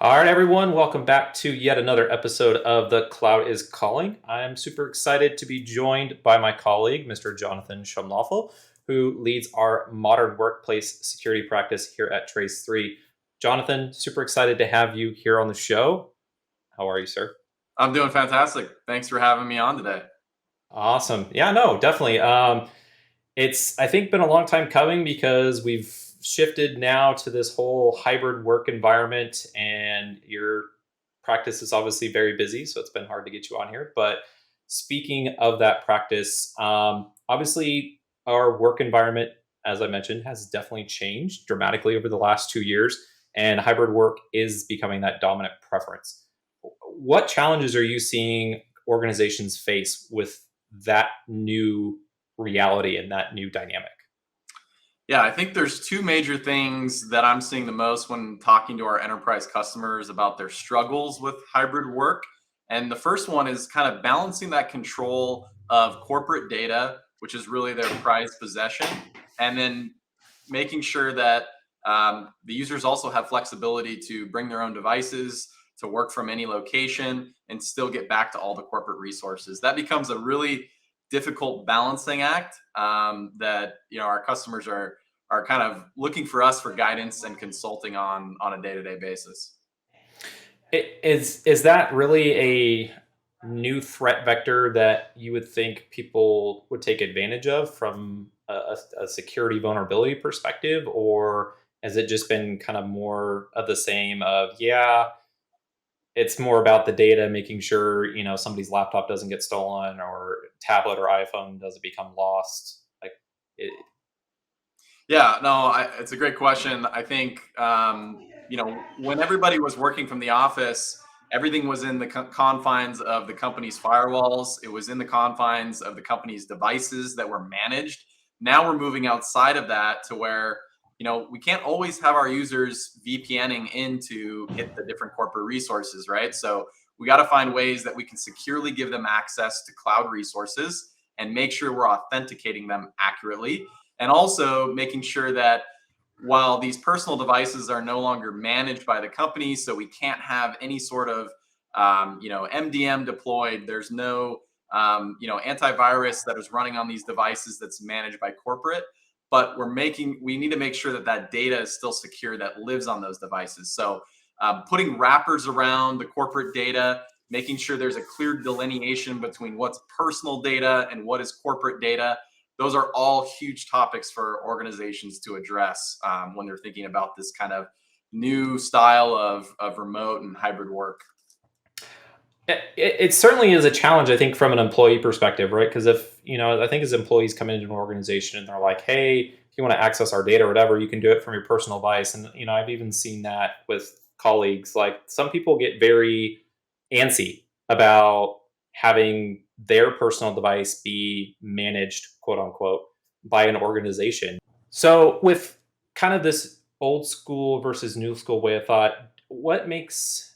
All right, everyone, welcome back to yet another episode of The Cloud is Calling. I'm super excited to be joined by my colleague, Mr. Jonathan Schaumloeffel, who leads our modern workplace security practice here at Trace 3. Jonathan, super excited to have you here on the show. How are you, sir? I'm doing fantastic. Thanks for having me on today. Awesome. Yeah, no, definitely. It's I think been a long time coming because we've shifted now to this whole hybrid work environment, and your practice is obviously very busy, so it's been hard to get you on here. But speaking of that practice, obviously our work environment, as I mentioned, has definitely changed dramatically over the last 2 years, and hybrid work is becoming that dominant preference. What challenges are you seeing organizations face with that new reality and that new dynamic? Yeah, I think there's two major things that I'm seeing the most when talking to our enterprise customers about their struggles with hybrid work. And the first one is kind of balancing that control of corporate data, which is really their prized possession, and then making sure that the users also have flexibility to bring their own devices, to work from any location, and still get back to all the corporate resources. That becomes a really difficult balancing act that our customers are kind of looking for us for guidance and consulting on a day-to-day basis. Is that really a new threat vector that you would think people would take advantage of from a security vulnerability perspective, or has it just been kind of more of the same? Of yeah, it's more about the data, making sure somebody's laptop doesn't get stolen, or tablet or iPhone doesn't become lost. Like, it, Yeah, no, it's a great question. I think when everybody was working from the office, everything was in the confines of the company's firewalls. It was in the confines of the company's devices that were managed. Now we're moving outside of that to where we can't always have our users VPNing in to hit the different corporate resources, right? So we got to find ways that we can securely give them access to cloud resources and make sure we're authenticating them accurately, and also making sure that while these personal devices are no longer managed by the company, so we can't have any sort of MDM deployed. There's no antivirus that is running on these devices that's managed by corporate. But we need to make sure that that data is still secure, that lives on those devices. So putting wrappers around the corporate data, making sure there's a clear delineation between what's personal data and what is corporate data. Those are all huge topics for organizations to address when they're thinking about this kind of new style of remote and hybrid work. it certainly is a challenge, I think, from an employee perspective, right? Because if I think as employees come into an organization and they're like, "Hey, if you want to access our data or whatever, you can do it from your personal device." And I've even seen that with colleagues. Like, some people get very antsy about having their personal device be managed, quote unquote, by an organization. So, with kind of this old school versus new school way of thought, what makes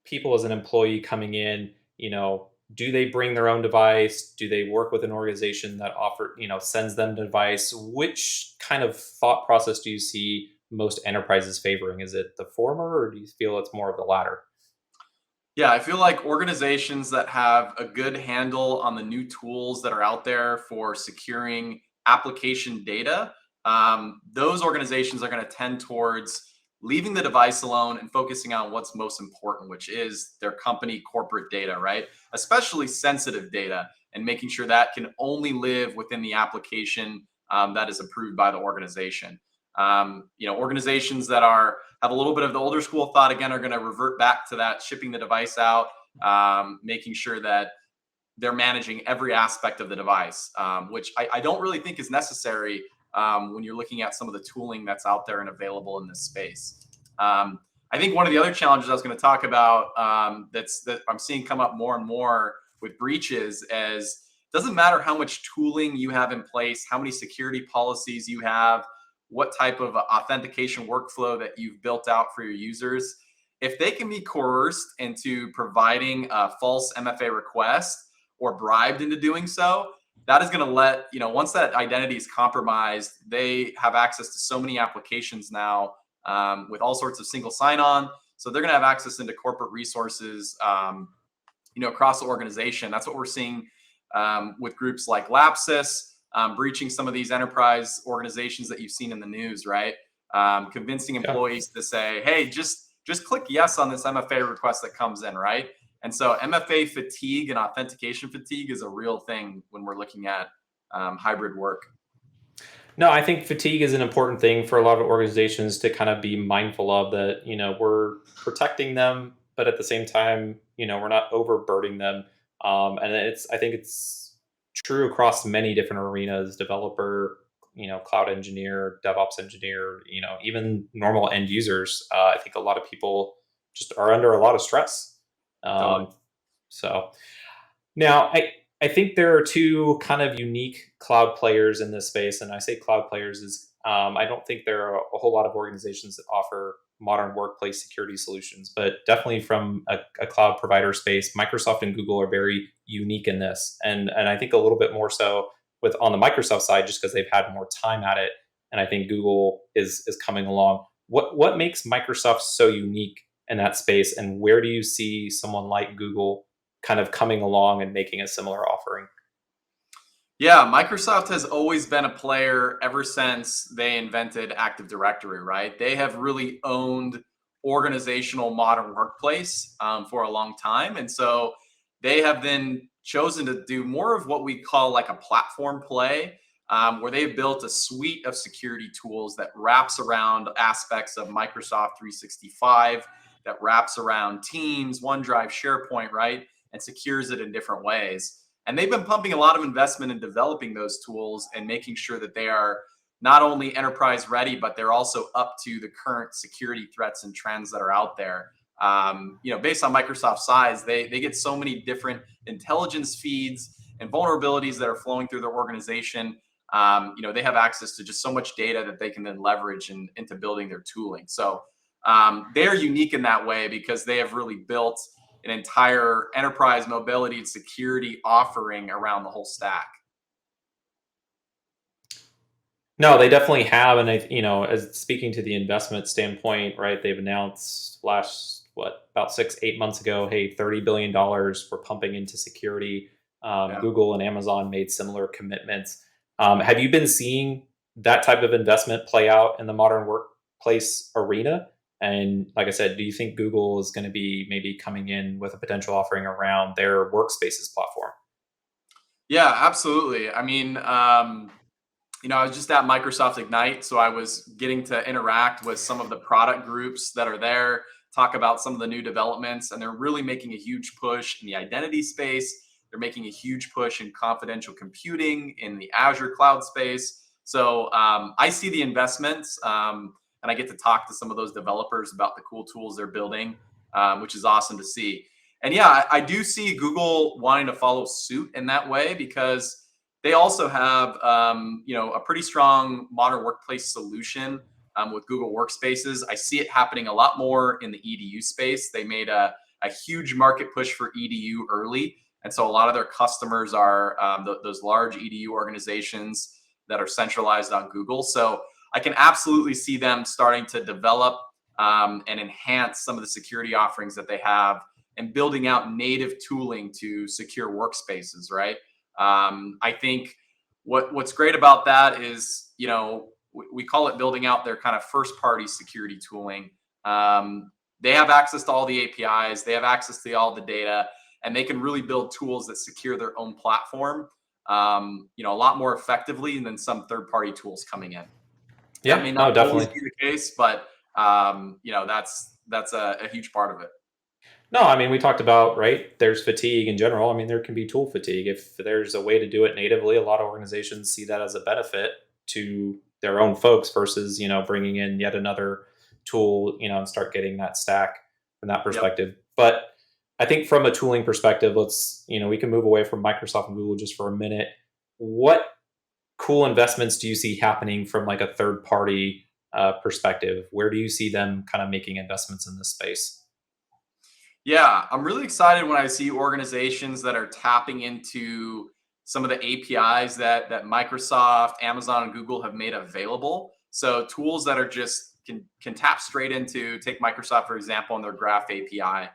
people as an employee coming in, do they bring their own device? Do they work with an organization that sends them the device? Which kind of thought process do you see most enterprises favoring? Is it the former, or do you feel it's more of the latter? Yeah, I feel like organizations that have a good handle on the new tools that are out there for securing application data, those organizations are going to tend towards leaving the device alone and focusing on what's most important, which is their company corporate data, right? Especially sensitive data, and making sure that can only live within the application that is approved by the organization. Organizations that have a little bit of the older school thought again are going to revert back to that, shipping the device out, making sure that they're managing every aspect of the device, which I don't really think is necessary when you're looking at some of the tooling that's out there and available in this space. I think one of the other challenges I was going to talk about that I'm seeing come up more and more with breaches is, doesn't matter how much tooling you have in place, how many security policies you have, what type of authentication workflow that you've built out for your users. If they can be coerced into providing a false MFA request or bribed into doing so, that is going to once that identity is compromised, they have access to so many applications now with all sorts of single sign on. So they're going to have access into corporate resources, across the organization. That's what we're seeing with groups like Lapsus, breaching some of these enterprise organizations that you've seen in the news, right? Convincing Yeah. employees to say, "Hey, just click yes on this MFA request that comes in," right? And so MFA fatigue and authentication fatigue is a real thing when we're looking at hybrid work. No, I think fatigue is an important thing for a lot of organizations to kind of be mindful of, that, we're protecting them, but at the same time, we're not overburdening them. And I think it's true across many different arenas: developer, cloud engineer, DevOps engineer, even normal end users. I think a lot of people just are under a lot of stress. Totally. Um, so, now, I think there are two kind of unique cloud players in this space, and I say cloud players is, I don't think there are a whole lot of organizations that offer modern workplace security solutions, but definitely from a cloud provider space, Microsoft and Google are very unique in this, and I think a little bit more so with on the Microsoft side, just because they've had more time at it, and I think Google is coming along. What makes Microsoft so unique in that space, and where do you see someone like Google kind of coming along and making a similar offering? Yeah, Microsoft has always been a player ever since they invented Active Directory, right? They have really owned organizational modern workplace for a long time. And so they have then chosen to do more of what we call like a platform play, where they've built a suite of security tools that wraps around aspects of Microsoft 365, that wraps around Teams, OneDrive, SharePoint, right? And secures it in different ways. And they've been pumping a lot of investment in developing those tools and making sure that they are not only enterprise ready, but they're also up to the current security threats and trends that are out there. Based on Microsoft's size, they get so many different intelligence feeds and vulnerabilities that are flowing through their organization. They have access to just so much data that they can then leverage into building their tooling. So they're unique in that way because they have really built an entire enterprise mobility and security offering around the whole stack. No, they definitely have, and as speaking to the investment standpoint, right? They've announced last about 6-8 months ago, hey, $30 billion we're pumping into security. Yeah. Google and Amazon made similar commitments. Have you been seeing that type of investment play out in the modern workplace arena? And like I said, do you think Google is going to be maybe coming in with a potential offering around their workspaces platform? Yeah, absolutely. I mean, I was just at Microsoft Ignite, so I was getting to interact with some of the product groups that are there, talk about some of the new developments, and they're really making a huge push in the identity space. They're making a huge push in confidential computing in the Azure cloud space. So I see the investments, and I get to talk to some of those developers about the cool tools they're building, which is awesome to see. And yeah, I do see Google wanting to follow suit in that way because they also have, a pretty strong modern workplace solution with Google Workspaces. I see it happening a lot more in the EDU space. They made a huge market push for EDU early, and so a lot of their customers are those large EDU organizations that are centralized on Google. So I can absolutely see them starting to develop and enhance some of the security offerings that they have and building out native tooling to secure workspaces, right? I think what's great about that is, we call it building out their kind of first party security tooling. They have access to all the APIs, they have access to all the data, and they can really build tools that secure their own platform, a lot more effectively than some third party tools coming in. That Yeah, may not no, always definitely. be the case, but that's a huge part of it. No, I mean, we talked about, right, there's fatigue in general. I mean, there can be tool fatigue. If there's a way to do it natively, a lot of organizations see that as a benefit to their own folks versus, bringing in yet another tool, and start getting that stack from that Yep. perspective. But I think from a tooling perspective, we can move away from Microsoft and Google just for a minute. What cool investments do you see happening from like a third party perspective? Where do you see them kind of making investments in this space? Yeah, I'm really excited when I see organizations that are tapping into some of the APIs that Microsoft, Amazon, and Google have made available. So tools that are just can tap straight into, take Microsoft for example, in their Graph API.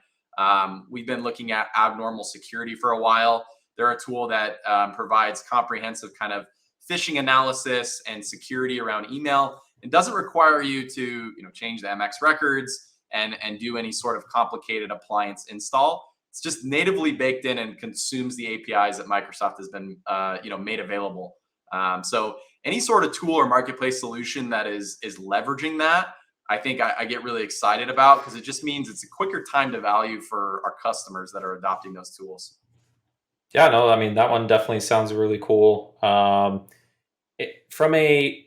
We've been looking at abnormal security for a while. They're a tool that provides comprehensive kind of phishing analysis and security around email, and doesn't require you to change the MX records and do any sort of complicated appliance install. It's just natively baked in and consumes the APIs that Microsoft has been made available. So any sort of tool or marketplace solution that is leveraging that, I think I get really excited about, because it just means it's a quicker time to value for our customers that are adopting those tools. Yeah, no, I mean that one definitely sounds really cool. From a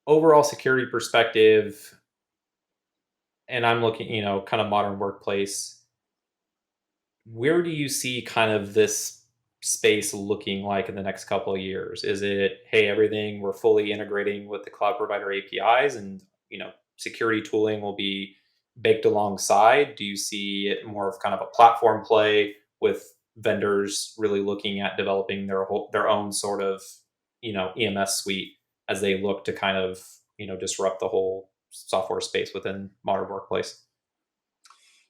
overall security perspective, and I'm looking, kind of modern workplace, where do you see kind of this space looking like in the next couple of years? Is it, hey, everything we're fully integrating with the cloud provider APIs and, security tooling will be baked alongside? Do you see it more of kind of a platform play with vendors really looking at developing their own sort of, EMS suite as they look to kind of, disrupt the whole software space within modern workplace?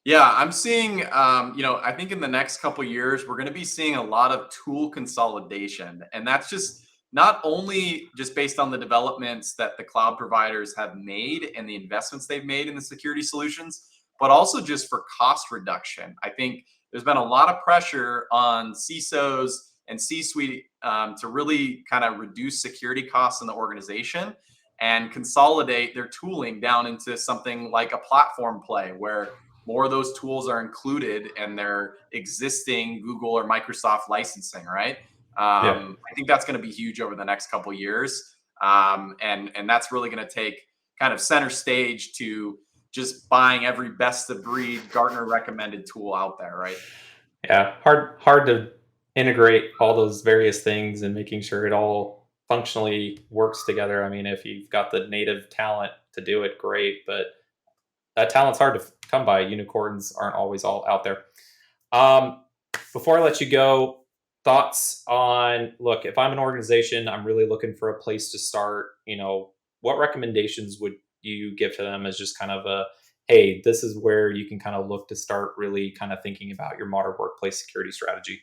Yeah, I'm seeing, I think in the next couple years, we're going to be seeing a lot of tool consolidation. And that's just not only just based on the developments that the cloud providers have made and the investments they've made in the security solutions, but also just for cost reduction. I think there's been a lot of pressure on CISOs and C suite to really kind of reduce security costs in the organization and consolidate their tooling down into something like a platform play where more of those tools are included and their existing Google or Microsoft licensing, right? Yeah. I think that's going to be huge over the next couple of years, and that's really going to take kind of center stage to just buying every best of breed Gartner recommended tool out there, right? Yeah, hard to integrate all those various things and making sure it all functionally works together. I mean, if you've got the native talent to do it, great, but that talent's hard to come by. Unicorns aren't always all out there. Um, Before I let you go, thoughts on, look, if I'm an organization, I'm really looking for a place to start, what recommendations would you give to them as just kind of a, hey, this is where you can kind of look to start really kind of thinking about your modern workplace security strategy?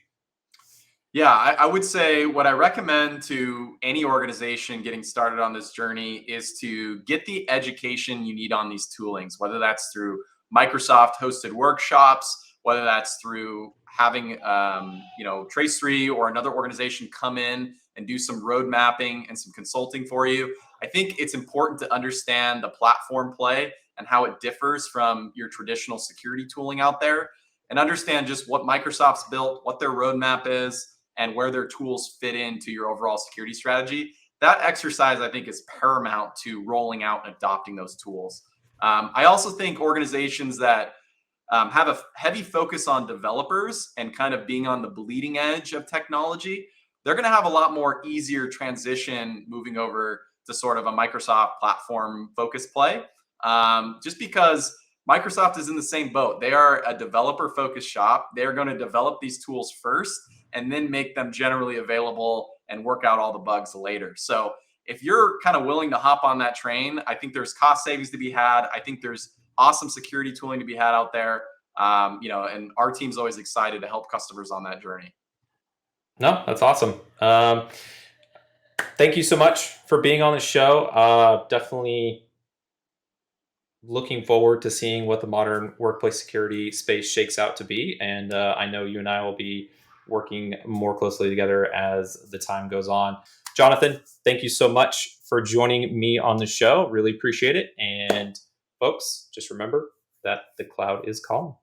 Yeah, I would say what I recommend to any organization getting started on this journey is to get the education you need on these toolings, whether that's through Microsoft hosted workshops, whether that's through having, Trace3 or another organization come in and do some road mapping and some consulting for you. I think it's important to understand the platform play and how it differs from your traditional security tooling out there, and understand just what Microsoft's built, what their roadmap is, and where their tools fit into your overall security strategy. That exercise, I think, is paramount to rolling out and adopting those tools. I also think organizations that have a heavy focus on developers and kind of being on the bleeding edge of technology, they're going to have a lot more easier transition moving over to sort of a Microsoft platform focus play. Just because Microsoft is in the same boat. They are a developer focused shop. They're going to develop these tools first and then make them generally available and work out all the bugs later. So if you're kind of willing to hop on that train, I think there's cost savings to be had. I think there's awesome security tooling to be had out there. And our team's always excited to help customers on that journey. No, that's awesome. Thank you so much for being on the show. Definitely looking forward to seeing what the modern workplace security space shakes out to be. And I know you and I will be working more closely together as the time goes on. Jonathan, thank you so much for joining me on the show. Really appreciate it. And folks, just remember that the cloud is calm.